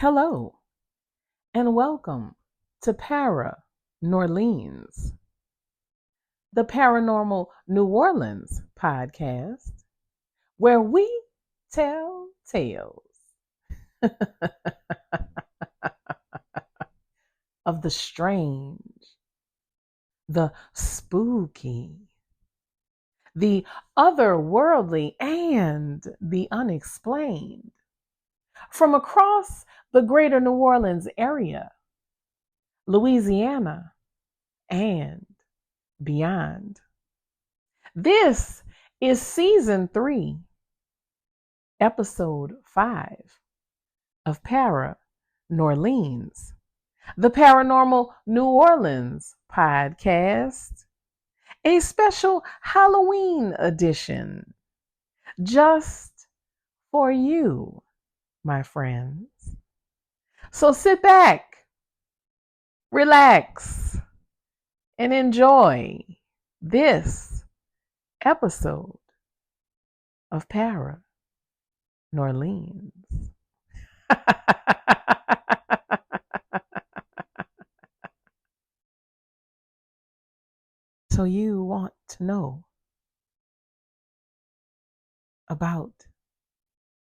Hello and welcome to Para New Orleans, the Paranormal New Orleans podcast, where we tell tales of the strange, the spooky, the otherworldly, and the unexplained from across the greater New Orleans area, Louisiana, and beyond. This is season 3, episode 5 of Para New Orleans, the Paranormal New Orleans podcast, a special Halloween edition just for you, my friends. So sit back, relax, and enjoy this episode of Para New Orleans. So you want to know about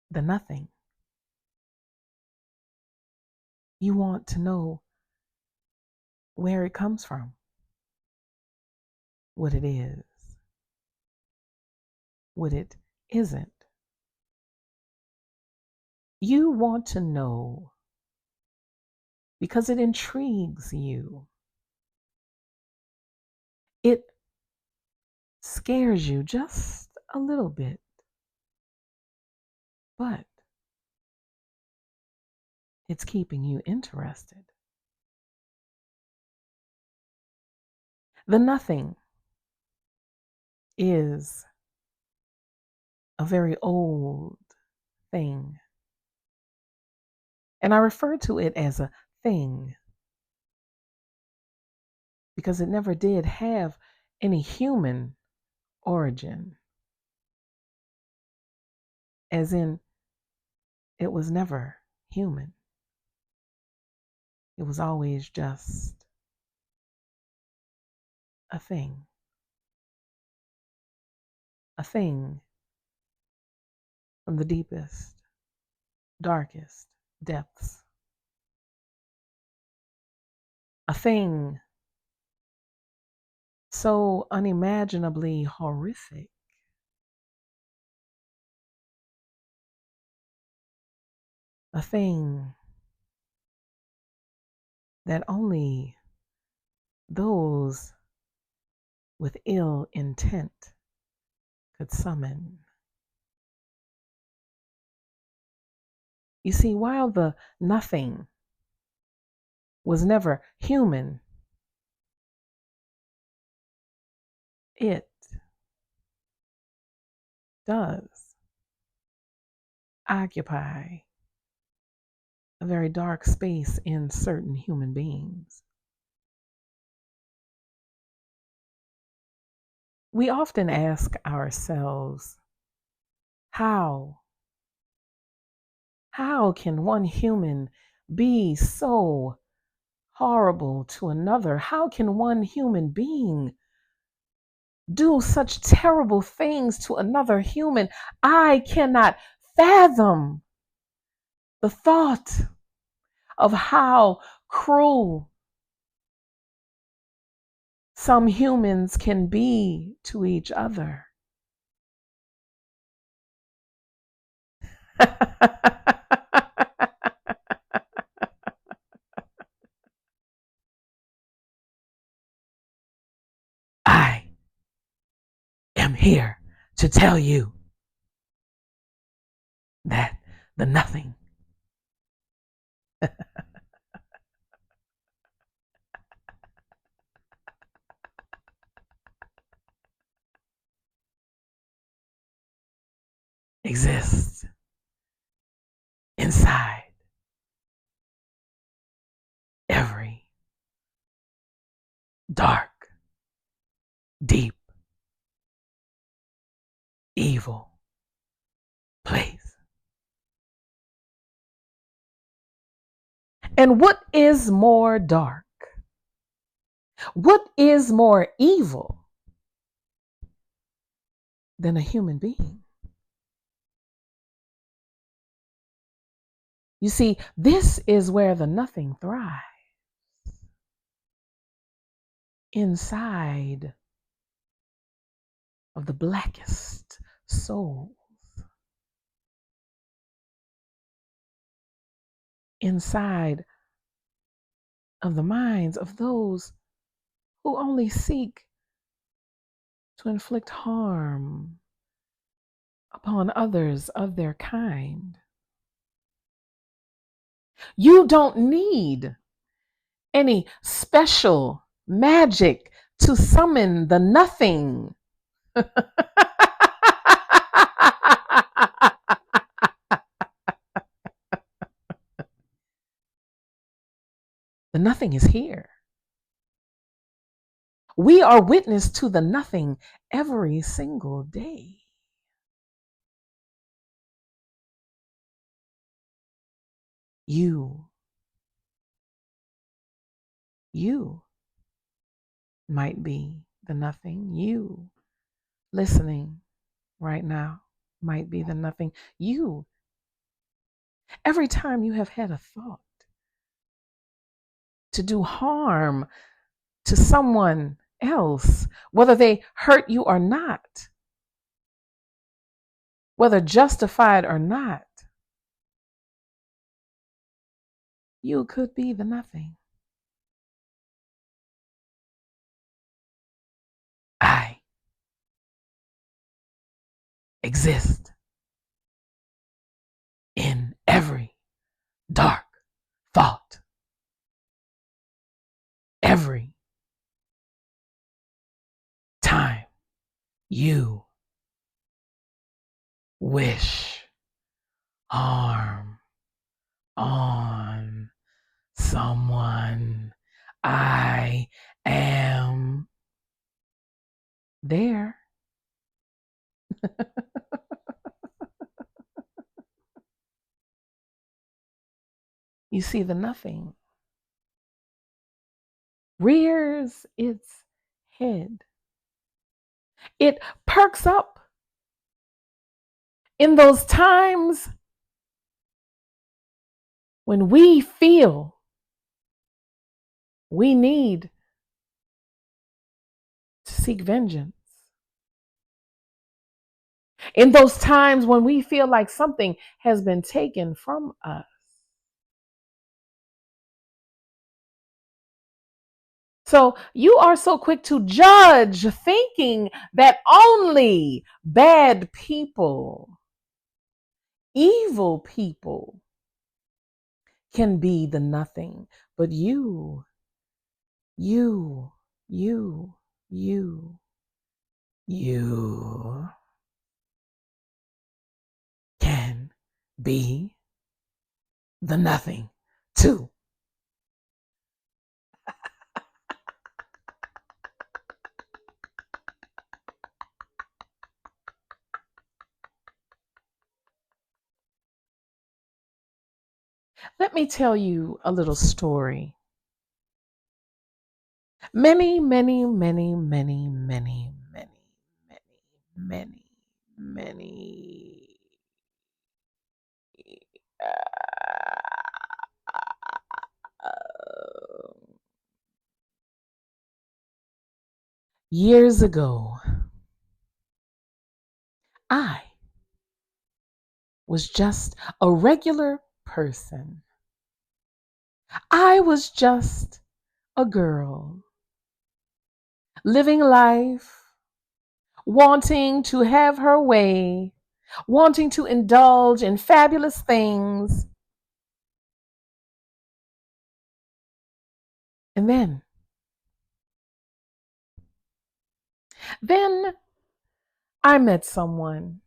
the nothing. You want to know where it comes from, what it is, what it isn't. You want to know because it intrigues you. It scares you just a little bit, but it's keeping you interested. The nothing is a very old thing. And I refer to it as a thing because it never did have any human origin, as in, it was never human. It was always just a thing. A thing from the deepest, darkest depths. A thing so unimaginably horrific. A thing that only those with ill intent could summon. You see, while the nothing was never human, it does occupy a very dark space in certain human beings. We often ask ourselves, how? How can one human be so horrible to another? How can one human being do such terrible things to another human? I cannot fathom the thought of how cruel some humans can be to each other. I am here to tell you that the nothing exists inside every dark, deep, evil place. And what is more dark? What is more evil than a human being? You see, this is where the nothing thrives. Inside of the blackest souls. Inside of the minds of those who only seek to inflict harm upon others of their kind. You don't need any special magic to summon the nothing. The nothing is here. We are witness to the nothing every single day. You might be the nothing. You listening right now might be the nothing. You, every time you have had a thought to do harm to someone else, whether they hurt you or not, whether justified or not, you could be the nothing. I exist in every dark thought, every time you wish harm on someone. I am there. You see, the nothing rears its head. It perks up in those times when we feel we need to seek vengeance. In those times when we feel like something has been taken from us. So you are so quick to judge, thinking that only bad people, evil people can be the nothing. But you can be the nothing too. Let me tell you a little story. Many, many, many, many, many, many, many, many, many years ago, I was just a regular person. I was just a girl living life, wanting to have her way, wanting to indulge in fabulous things. And then I met someone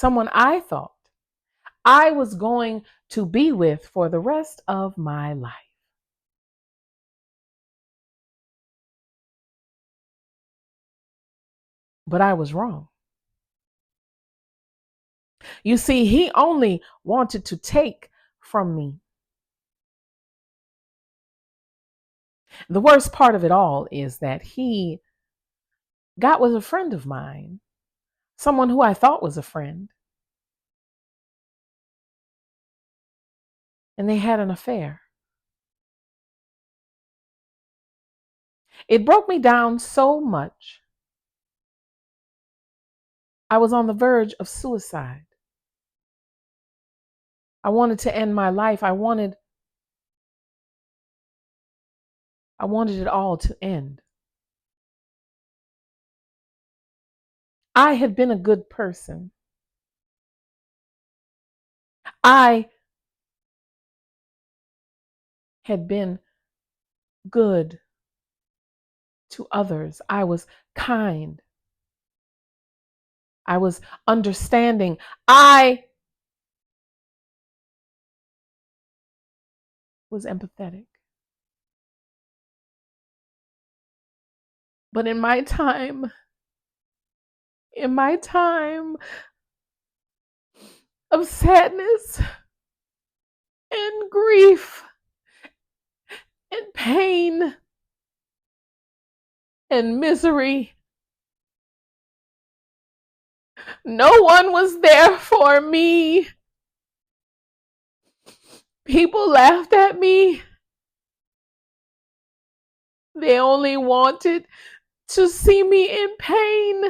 I thought I was going to be with for the rest of my life. But I was wrong. You see, he only wanted to take from me. The worst part of it all is that God was a friend of mine, someone who I thought was a friend, and they had an affair. It broke me down so much. I was on the verge of suicide. I wanted to end my life. I wanted it all to end. I had been a good person. I had been good to others. I was kind. I was understanding. I was empathetic. But in my time of sadness and grief and pain and misery, no one was there for me. People laughed at me. They only wanted to see me in pain.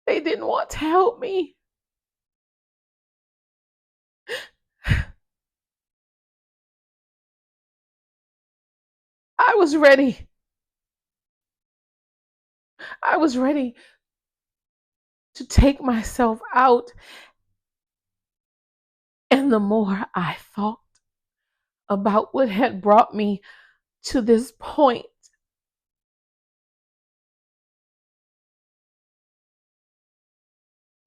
They didn't want to help me. I was ready. I was ready to take myself out. And the more I thought about what had brought me to this point,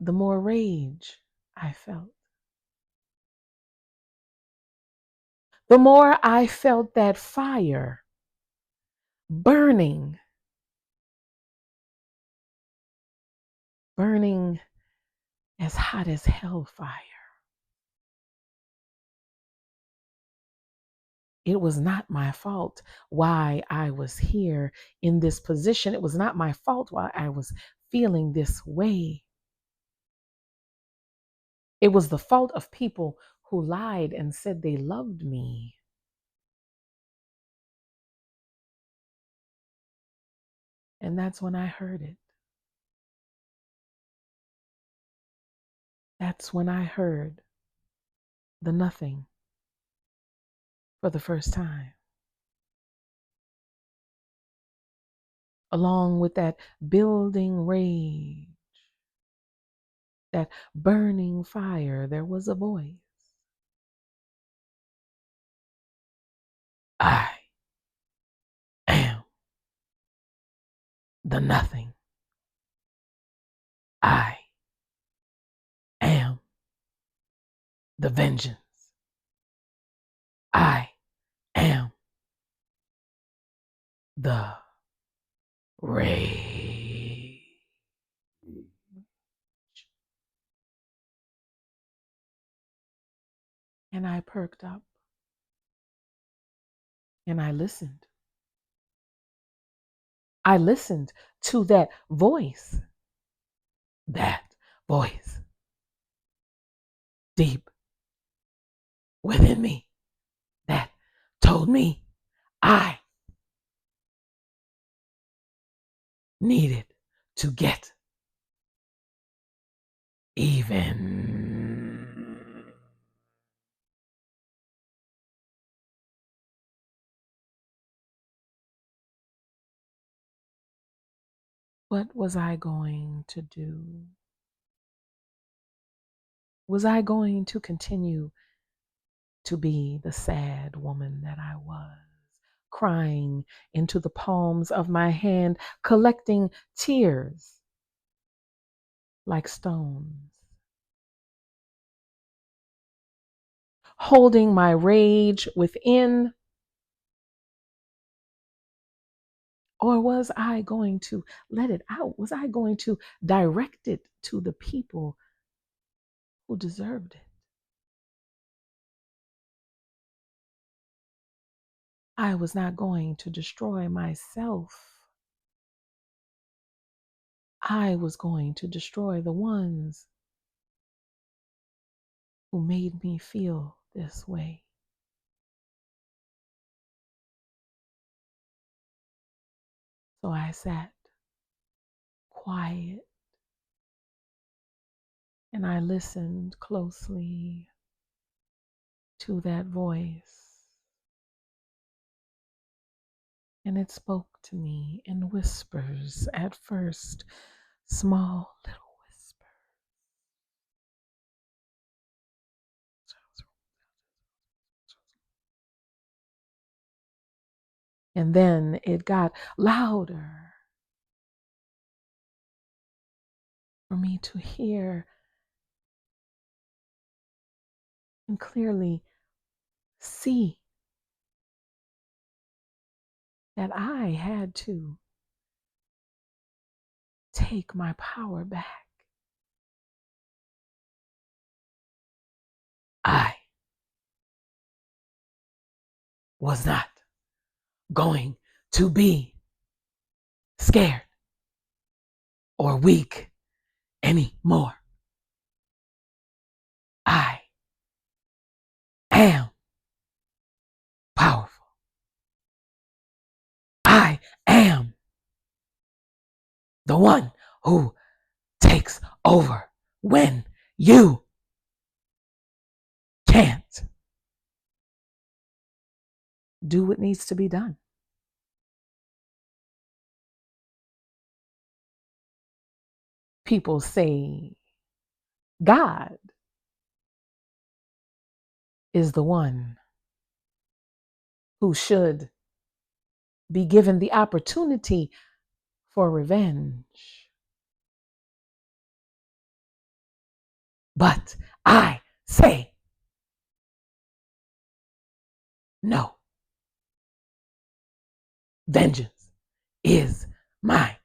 the more rage I felt. The more I felt that fire burning as hot as hellfire. It was not my fault why I was here in this position. It was not my fault why I was feeling this way. It was the fault of people who lied and said they loved me. And that's when I heard it. That's when I heard the nothing for the first time. Along with that building rage, that burning fire, there was a voice. I am the nothing. I am the vengeance. I am the rage. And I perked up and I listened. I listened to that voice deep within me that told me I needed to get even. What was I going to do? Was I going to continue to be the sad woman that I was, crying into the palms of my hand, collecting tears like stones, holding my rage within, Or was I going to let it out? Was I going to direct it to the people who deserved it? I was not going to destroy myself. I was going to destroy the ones who made me feel this way. So I sat quiet and I listened closely to that voice. And it spoke to me in whispers at first, small little whispers. And then it got louder for me to hear and clearly see that I had to take my power back. I was not going to be scared or weak anymore. I am powerful. I am the one who takes over when you can't do what needs to be done. People say God is the one who should be given the opportunity for revenge. But I say no. Vengeance is mine.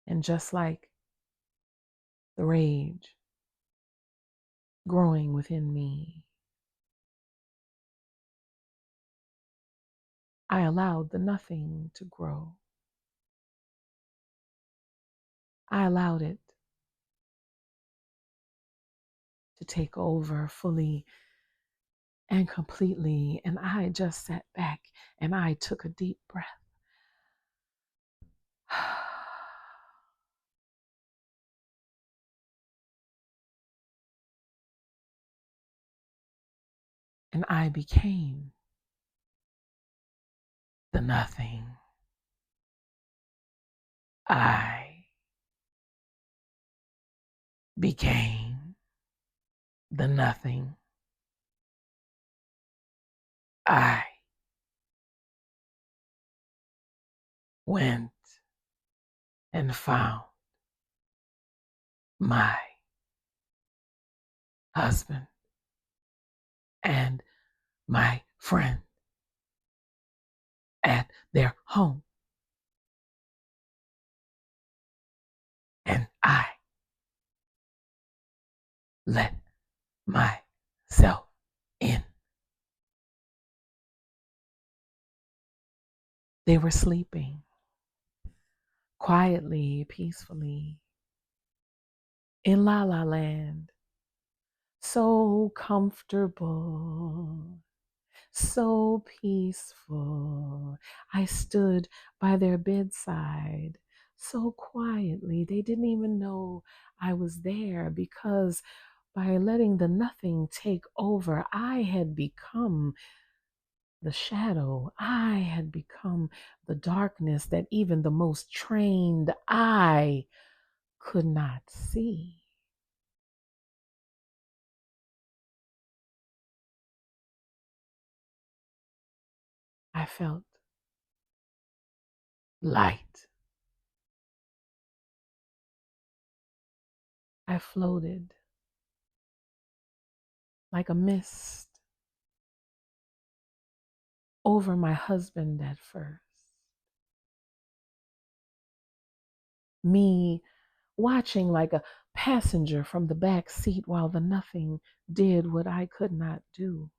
And just like the rage growing within me, I allowed the nothing to grow. I allowed it to take over fully and completely. And I just sat back and I took a deep breath. And I became the nothing. I became the nothing. I went and found my husband and my friend at their home. And I let myself in. They were sleeping quietly, peacefully in La La Land. So comfortable, so peaceful. I stood by their bedside so quietly. They didn't even know I was there because by letting the nothing take over, I had become the shadow. I had become the darkness that even the most trained eye could not see. I felt light. I floated like a mist over my husband at first. Me watching like a passenger from the back seat while the nothing did what I could not do.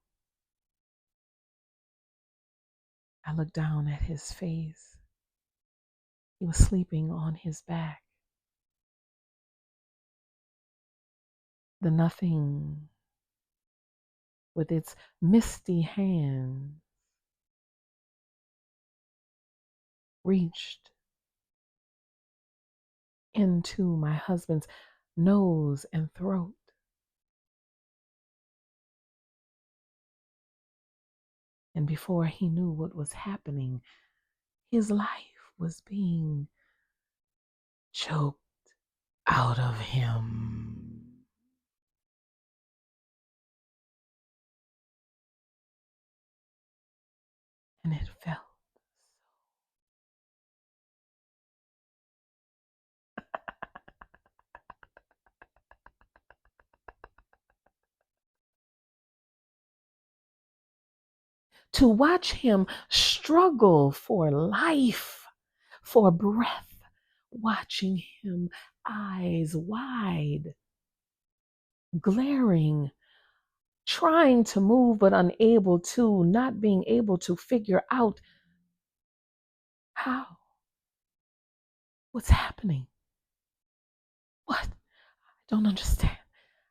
I looked down at his face. He was sleeping on his back. The nothing, with its misty hand, reached into my husband's nose and throat. And before he knew what was happening, his life was being choked out of him. And it felt to watch him struggle for life, for breath, watching him eyes wide, glaring, trying to move but unable to, not being able to figure out how, what's happening, what, I don't understand.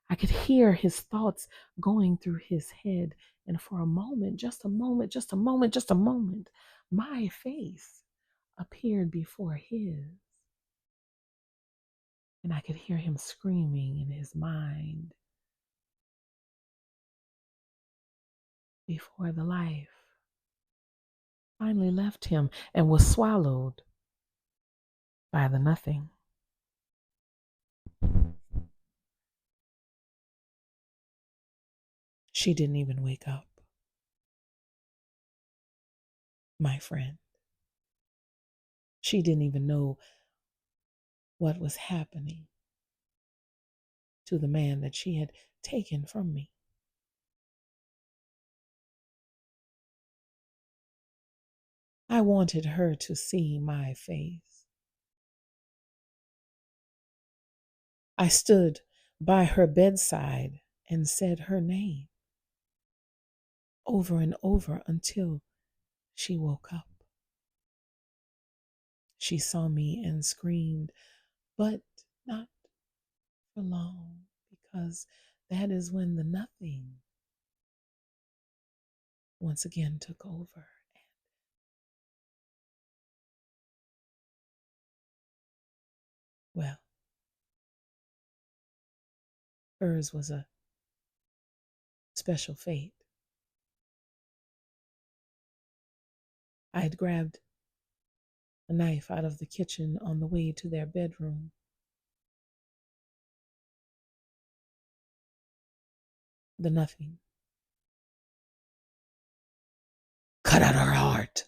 I could hear his thoughts going through his head. And for a moment, just a moment, just a moment, just a moment, my face appeared before his. And I could hear him screaming in his mind before the life finally left him and was swallowed by the nothing. She didn't even wake up, my friend. She didn't even know what was happening to the man that she had taken from me. I wanted her to see my face. I stood by her bedside and said her name over and over until she woke up. She saw me and screamed, but not for long, because that is when the nothing once again took over. Well, hers was a special fate. I had grabbed a knife out of the kitchen on the way to their bedroom. The nothing cut out her heart.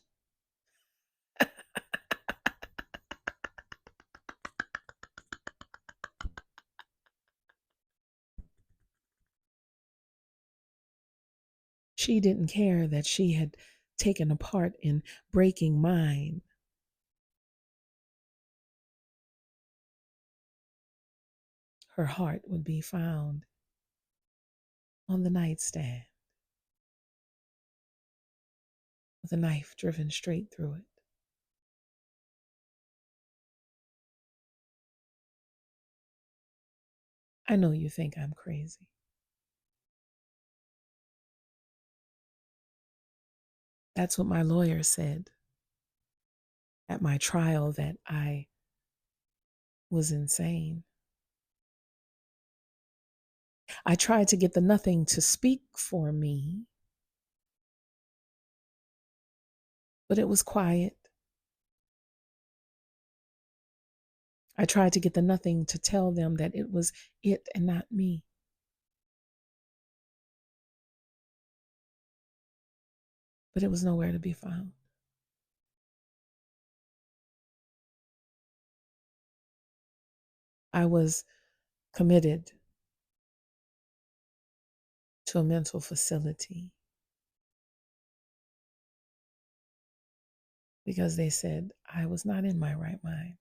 She didn't care that she had taken a part in breaking mine. Her heart would be found on the nightstand with a knife driven straight through it. I know you think I'm crazy. That's what my lawyer said at my trial, that I was insane. I tried to get the nothing to speak for me, but it was quiet. I tried to get the nothing to tell them that it was it and not me. But it was nowhere to be found. I was committed to a mental facility. because they said I was not in my right mind.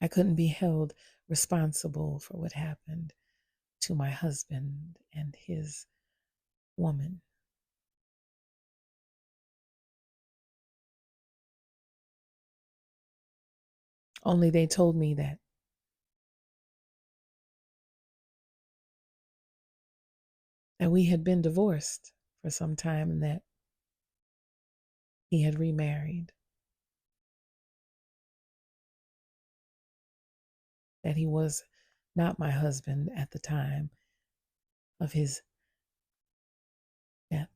I couldn't be held responsible for what happened to my husband and his woman. Only they told me that we had been divorced for some time and that he had remarried, that he was not my husband at the time of his death.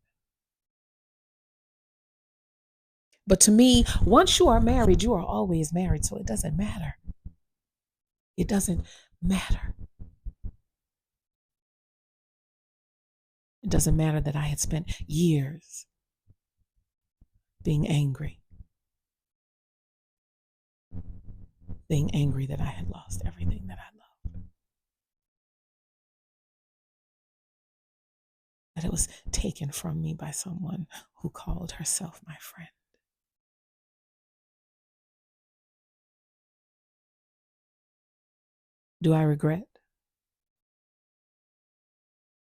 But to me, once you are married, you are always married, so it doesn't matter. It doesn't matter. It doesn't matter that I had spent years being angry, that I had lost everything that I loved, that it was taken from me by someone who called herself my friend. Do I regret?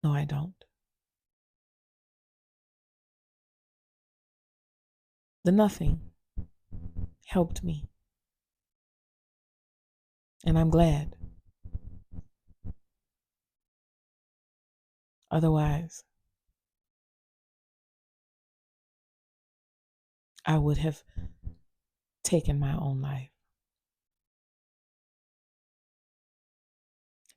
No, I don't. The nothing helped me, and I'm glad. Otherwise, I would have taken my own life.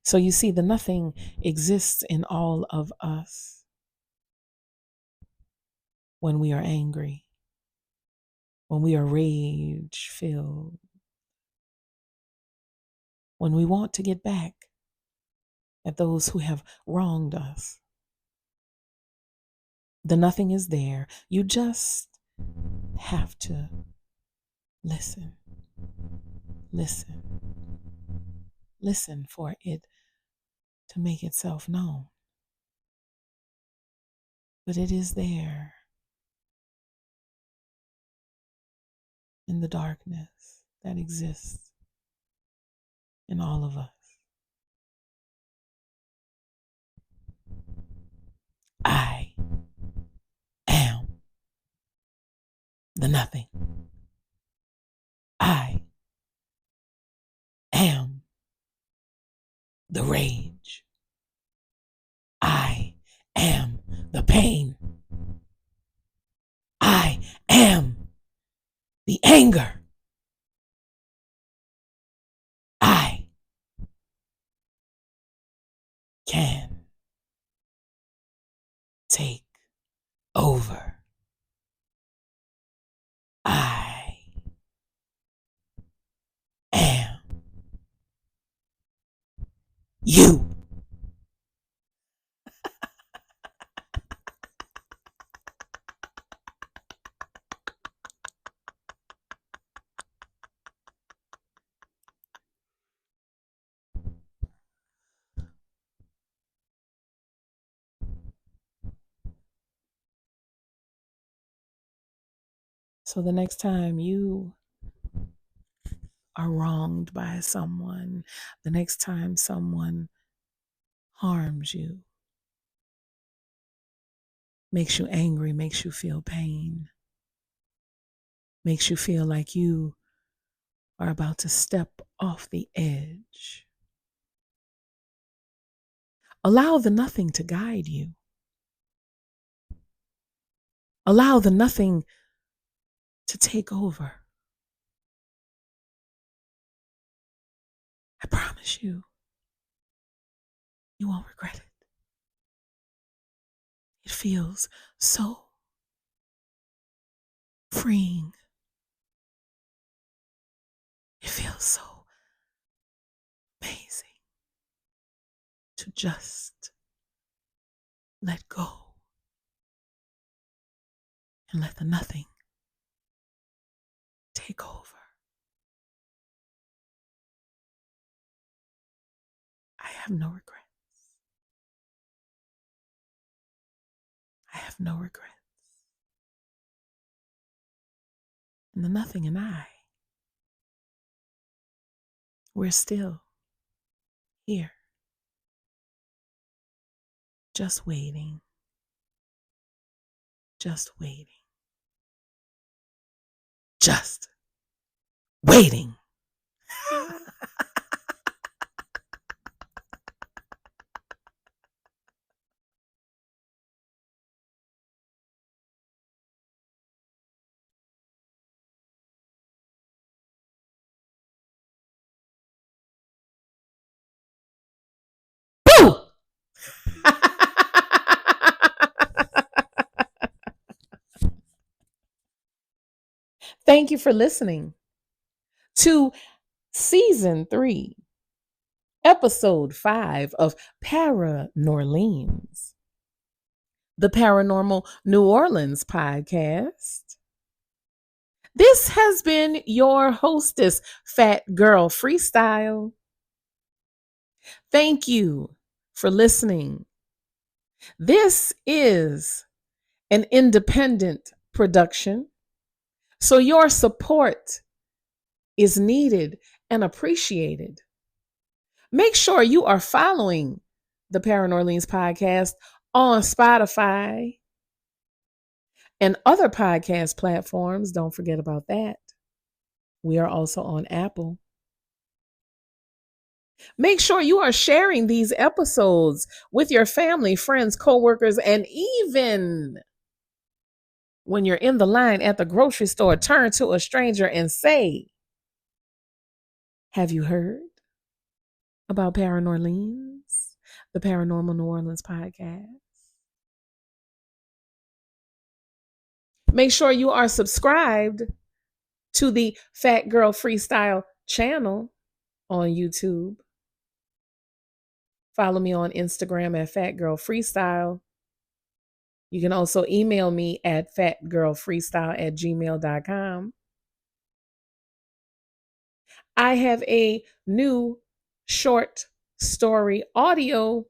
So you see, the nothing exists in all of us when we are angry, when we are rage filled, when we want to get back at those who have wronged us. The nothing is there. You just have to listen, listen, listen for it to make itself known. But it is there in the darkness that exists in all of us. I am the nothing. I am the rage. I am the pain. I am the anger. I can take over. I am you. So the next time you are wronged by someone, the next time someone harms you, makes you angry, makes you feel pain, makes you feel like you are about to step off the edge, allow the nothing to guide you. Allow the nothing to take over. I promise you, you won't regret it. It feels so freeing. It feels so amazing to just let go and let the nothing take over. I have no regrets. I have no regrets. And the nothing and I, we're still here, just waiting, just waiting, just waiting. Boo! Thank you for listening to Season 3, Episode 5 of Paranorleans, the Paranormal New Orleans podcast. This has been your hostess, Fat Girl Freestyle. Thank you for listening. This is an independent production, so your support is needed and appreciated. Make sure you are following the Paranorleans podcast on Spotify and other podcast platforms. Don't forget about that. We are also on Apple. Make sure you are sharing these episodes with your family, friends, coworkers, and even when you're in the line at the grocery store, turn to a stranger and say, "Have you heard about Paranorleans, the Paranormal New Orleans podcast?" Make sure you are subscribed to the Fat Girl Freestyle channel on YouTube. Follow me on Instagram at Fat Girl Freestyle. You can also email me at fatgirlfreestyle@gmail.com. I have a new short story audio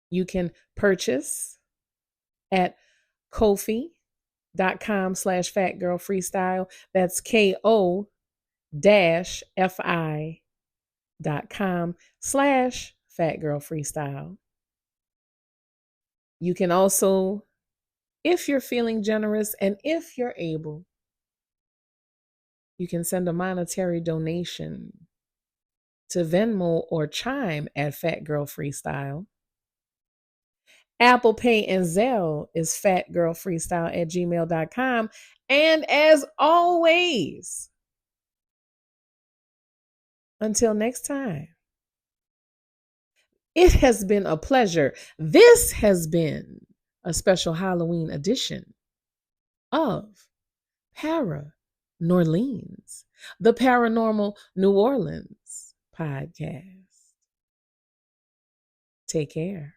you can purchase at Ko-fi.com/fatgirlfreestyle. That's KO-fi.com/fatgirlfreestyle. You can also, if you're feeling generous and if you're able, you can send a monetary donation to Venmo or Chime at Fat Girl Freestyle. Apple Pay and Zelle is fatgirlfreestyle@gmail.com. And as always, until next time, it has been a pleasure. This has been a special Halloween edition of Paranorleans, the Paranormal New Orleans podcast. Take care.